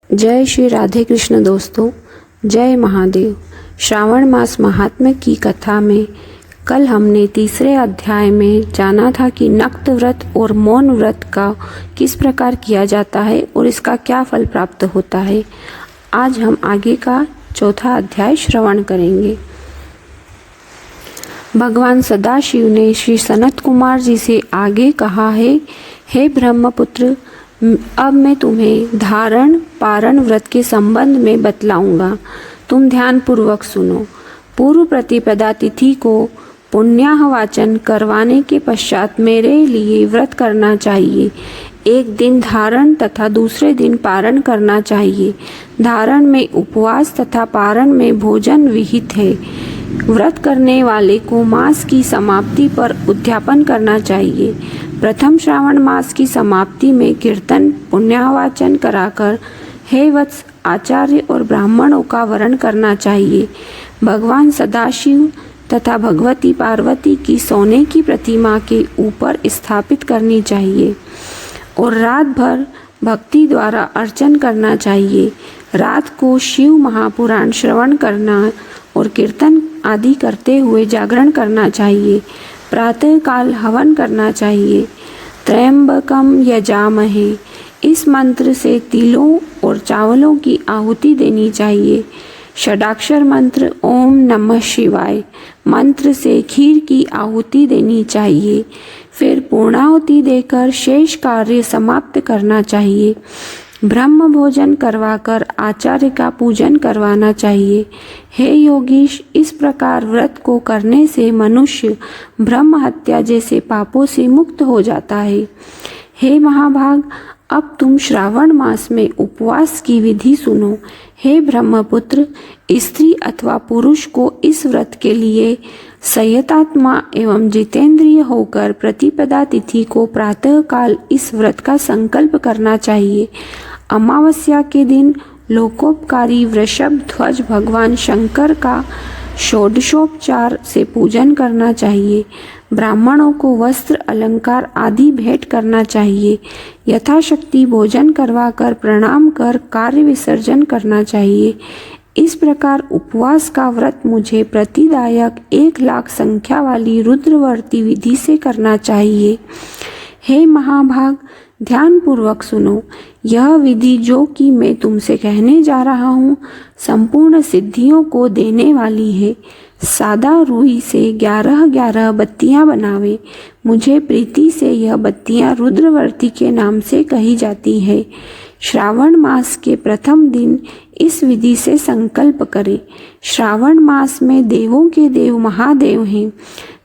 जय श्री राधे कृष्ण दोस्तों, जय महादेव। श्रावण मास महात्म्य की कथा में कल हमने तीसरे अध्याय में जाना था कि नक्त व्रत और मौन व्रत का किस प्रकार किया जाता है और इसका क्या फल प्राप्त होता है। आज हम आगे का चौथा अध्याय श्रवण करेंगे। भगवान सदाशिव ने श्री सनत कुमार जी से आगे कहा है, हे ब्रह्मपुत्र, अब मैं तुम्हें धारण पारण व्रत के संबंध में बतलाऊंगा। तुम ध्यान पूर्वक सुनो। पूर्व प्रतिपदा तिथि को पुण्याह वाचन करवाने के पश्चात मेरे लिए व्रत करना चाहिए। एक दिन धारण तथा दूसरे दिन पारण करना चाहिए। धारण में उपवास तथा पारण में भोजन विहित है। व्रत करने वाले को मास की समाप्ति पर उद्यापन करना चाहिए। प्रथम श्रावण मास की समाप्ति में कीर्तन पुण्याहवाचन कराकर हे वत्स आचार्य और ब्राह्मणों का वरण करना चाहिए। भगवान सदाशिव तथा भगवती पार्वती की सोने की प्रतिमा के ऊपर स्थापित करनी चाहिए और रात भर भक्ति द्वारा अर्चन करना चाहिए। रात को शिव महापुराण श्रवण करना और कीर्तन आदि करते हुए जागरण करना चाहिए। प्रातः काल हवन करना चाहिए। त्रयंबकम यजामहे, इस मंत्र से तिलों और चावलों की आहुति देनी चाहिए। षडाक्षर मंत्र ओम नमः शिवाय मंत्र से खीर की आहुति देनी चाहिए। फिर पूर्णाहुति देकर शेष कार्य समाप्त करना चाहिए। ब्रह्म भोजन करवाकर आचार्य का पूजन करवाना चाहिए। हे योगीश, इस प्रकार व्रत को करने से मनुष्य ब्रह्म हत्या जैसे पापों से मुक्त हो जाता है। हे महाभाग, अब तुम श्रावण मास में उपवास की विधि सुनो। हे ब्रह्मपुत्र, स्त्री अथवा पुरुष को इस व्रत के लिए संयतात्मा एवं जितेंद्रिय होकर प्रतिपदा तिथि को प्रातः काल इस व्रत का संकल्प करना चाहिए। अमावस्या के दिन लोकोपकारी वृषभ ध्वज भगवान शंकर का षोडशोपचार से पूजन करना चाहिए। ब्राह्मणों को वस्त्र अलंकार आदि भेंट करना चाहिए। यथाशक्ति भोजन करवाकर प्रणाम कर कार्य विसर्जन करना चाहिए। इस प्रकार उपवास का व्रत मुझे प्रतिदायक 1,00,000 संख्या वाली रुद्रवर्ती विधि से करना चाहिए। हे महाभाग, ध्यान पूर्वक सुनो। यह विधि जो कि मैं तुमसे कहने जा रहा हूँ संपूर्ण सिद्धियों को देने वाली है। सादा रुई से 11 बत्तियां बनावे। मुझे प्रीति से यह बत्तियां रुद्रवर्ती के नाम से कही जाती है। श्रावण मास के प्रथम दिन इस विधि से संकल्प करें। श्रावण मास में देवों के देव महादेव हैं।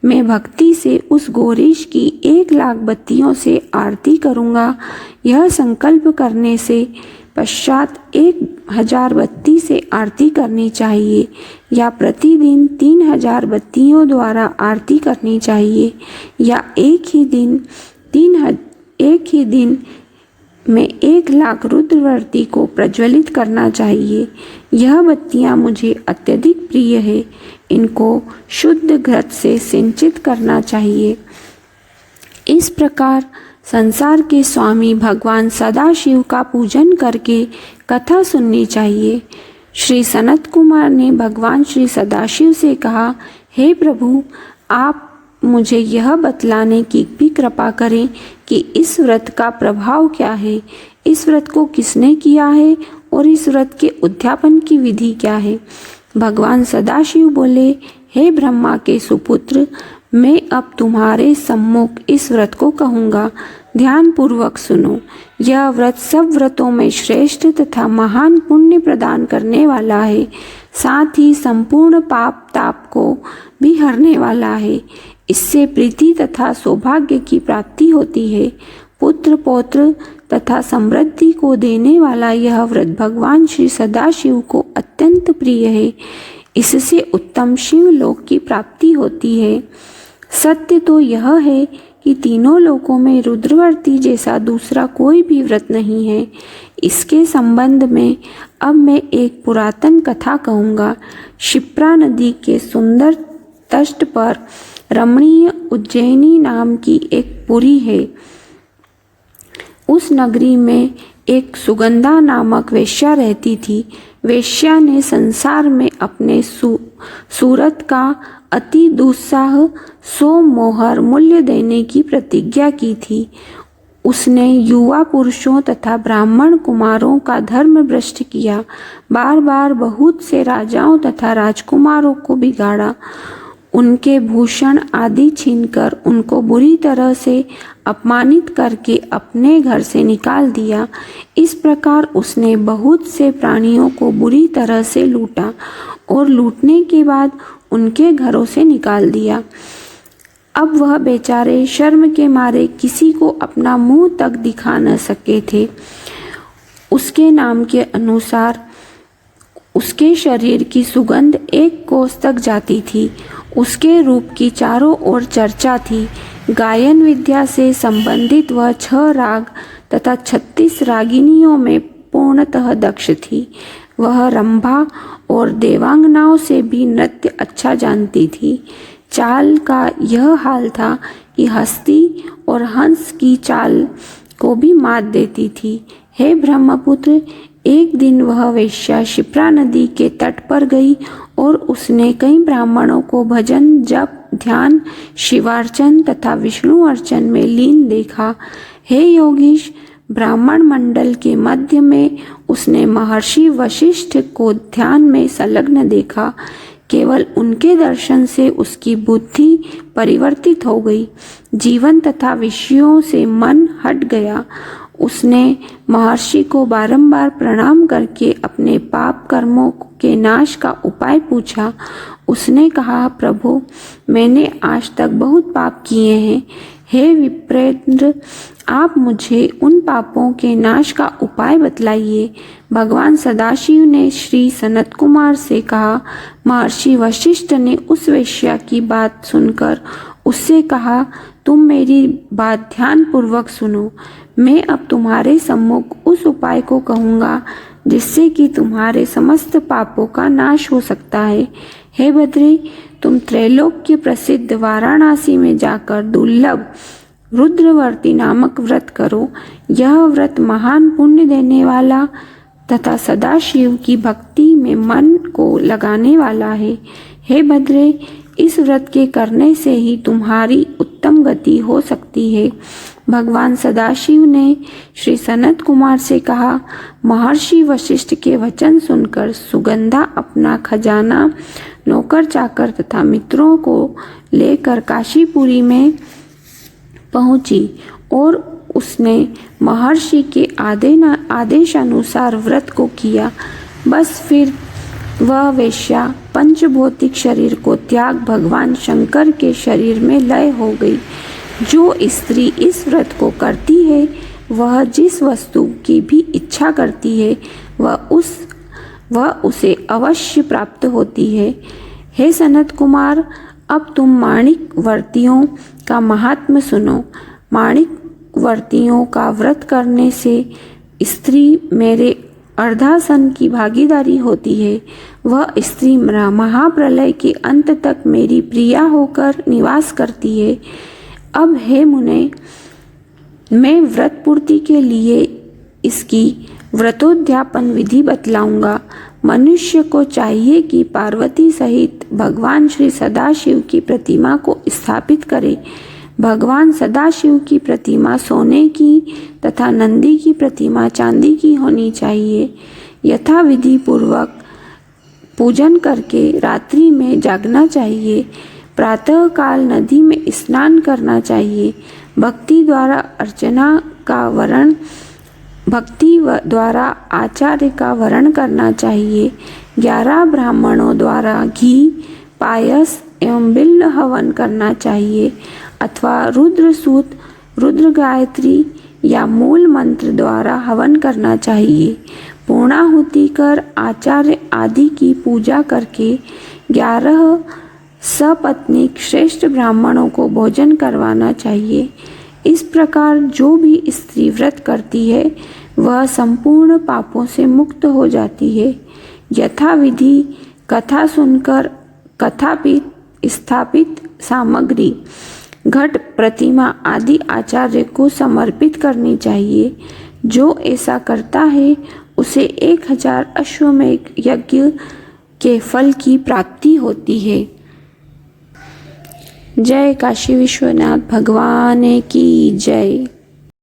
मैं भक्ति से उस गौरीश की 1,00,000 बत्तियों से आरती करूँगा। यह संकल्प करने से पश्चात 1,000 बत्ती से आरती करनी चाहिए या प्रतिदिन 3,000 बत्तियों द्वारा आरती करनी चाहिए या एक ही दिन में 1,00,000 रुद्रवर्ती को प्रज्वलित करना चाहिए। यह बत्तियां मुझे अत्यधिक प्रिय है। इनको शुद्ध घृत से सिंचित करना चाहिए। इस प्रकार संसार के स्वामी भगवान सदाशिव का पूजन करके कथा सुननी चाहिए। श्री सनत कुमार ने भगवान श्री सदाशिव से कहा, हे प्रभु, आप मुझे यह बतलाने की भी कृपा करें कि इस व्रत का प्रभाव क्या है, इस व्रत को किसने किया है और इस व्रत के उद्यापन की विधि क्या है। भगवान सदाशिव बोले, हे ब्रह्मा के सुपुत्र, मैं अब तुम्हारे सम्मुख इस व्रत को कहूँगा। ध्यान पूर्वक सुनो। यह व्रत सब व्रतों में श्रेष्ठ तथा महान पुण्य प्रदान करने वाला है। साथ ही संपूर्ण पाप ताप को भी हरने वाला है। इससे प्रीति तथा सौभाग्य की प्राप्ति होती है। पुत्र पौत्र तथा समृद्धि को देने वाला यह व्रत भगवान श्री सदाशिव को अत्यंत प्रिय है। इससे उत्तम शिवलोक की प्राप्ति होती है। सत्य तो यह है कि तीनों लोकों में रुद्रवर्ती जैसा दूसरा कोई भी व्रत नहीं है। इसके संबंध में अब मैं एक पुरातन कथा कहूँगा। क्षिप्रा नदी के सुंदर तट पर रमणीय उज्जैनी नाम की एक पुरी है। उस नगरी में एक सुगंधा नामक वेश्या रहती थी। वेश्या ने संसार में अपने सूरत का अति दुस्साह 100 मोहर मूल्य देने की प्रतिज्ञा की थी। उसने युवा पुरुषों तथा ब्राह्मण कुमारों का धर्म भ्रष्ट किया, बार बार बहुत से राजाओं तथा राजकुमारों को बिगाड़ा, उनके भूषण आदि छीनकर उनको बुरी तरह से अपमानित करके अपने घर से निकाल दिया। इस प्रकार उसने बहुत से प्राणियों को बुरी तरह से लूटा और लूटने के बाद उनके घरों से निकाल दिया। अब वह बेचारे शर्म के मारे किसी को अपना मुंह तक दिखा न सके थे। उसके नाम के अनुसार उसके शरीर की सुगंध 1 कोस तक जाती थी। उसके रूप की चारों ओर चर्चा थी। गायन विद्या से संबंधित वह 6 राग तथा 36 रागिनियों में पूर्णतः दक्ष थी। वह रंभा और देवांगनाओं से भी नृत्य अच्छा जानती थी। चाल का यह हाल था कि हस्ती और हंस की चाल को भी मात देती थी। हे ब्रह्मपुत्र, एक दिन वह वेश्या शिप्रा नदी के तट पर गई और उसने कई ब्राह्मणों को भजन, जप, ध्यान, शिवार्चन तथा विष्णु अर्चन में लीन देखा। हे योगीश, ब्राह्मण मंडल के मध्य में उसने महर्षि वशिष्ठ को ध्यान में संलग्न देखा। केवल उनके दर्शन से उसकी बुद्धि परिवर्तित हो गई। जीवन तथा विषयों से मन हट गया। उसने महर्षि को बारंबार प्रणाम करके अपने पाप कर्मों के नाश का उपाय पूछा। उसने कहा, प्रभु, मैंने आज तक बहुत पाप किए हैं। हे विप्रेंद्र, आप मुझे उन पापों के नाश का उपाय बतलाइए। भगवान सदाशिव ने श्री सनत कुमार से कहा। महर्षि वशिष्ठ ने उस वेश्या की बात सुनकर उससे कहा, तुम मेरी बात ध्यान पूर्वक सुनो। मैं अब तुम्हारे सम्मुख उस उपाय को कहूँगा जिससे कि तुम्हारे समस्त पापों का नाश हो सकता है। हे बद्री, तुम त्रैलोक के प्रसिद्ध वाराणसी में जाकर दुर्लभ रुद्रवर्ती नामक व्रत करो। यह व्रत महान पुण्य देने वाला तथा सदाशिव की भक्ति में मन को लगाने वाला है। हे भद्रे, इस व्रत के करने से ही तुम्हारी उत्तम गति हो सकती है। भगवान सदाशिव ने श्री सनत कुमार से कहा। महर्षि वशिष्ठ के वचन सुनकर सुगंधा अपना खजाना, नौकर चाकर तथा मित्रों को लेकर काशीपुरी में पहुंची और उसने महर्षि के आदेशानुसार व्रत को किया। बस फिर वह वेश्या पंचभौतिक शरीर को त्याग भगवान शंकर के शरीर में लय हो गई। जो स्त्री इस व्रत को करती है वह जिस वस्तु की भी इच्छा करती है वह उसे अवश्य प्राप्त होती है। हे सनत कुमार, अब तुम माणिक वर्तियों का महात्म्य सुनो। माणिक वर्तियों का व्रत करने से स्त्री मेरे अर्धासन की भागीदारी होती है। वह स्त्री महाप्रलय के अंत तक मेरी प्रिया होकर निवास करती है। अब हे मुने, मैं व्रत पूर्ति के लिए इसकी व्रतोद्यापन विधि बतलाऊंगा। मनुष्य को चाहिए कि पार्वती सहित भगवान श्री सदाशिव की प्रतिमा को स्थापित करे। भगवान सदाशिव की प्रतिमा सोने की तथा नंदी की प्रतिमा चांदी की होनी चाहिए। यथाविधि पूर्वक पूजन करके रात्रि में जागना चाहिए। प्रातः काल नदी में स्नान करना चाहिए। भक्ति द्वारा आचार्य का वरण करना चाहिए। 11 ब्राह्मणों द्वारा घी, पायस एवं बिल्व हवन करना चाहिए अथवा रुद्रसूत, रुद्र गायत्री या मूल मंत्र द्वारा हवन करना चाहिए। पूर्णाहुति कर आचार्य आदि की पूजा करके 11 सपत्नीक श्रेष्ठ ब्राह्मणों को भोजन करवाना चाहिए। इस प्रकार जो भी स्त्री व्रत करती है वह संपूर्ण पापों से मुक्त हो जाती है। यथाविधि कथा सुनकर स्थापित सामग्री, घट, प्रतिमा आदि आचार्य को समर्पित करनी चाहिए। जो ऐसा करता है उसे 1000 अश्वमेध यज्ञ के फल की प्राप्ति होती है। जय काशी विश्वनाथ भगवान की जय।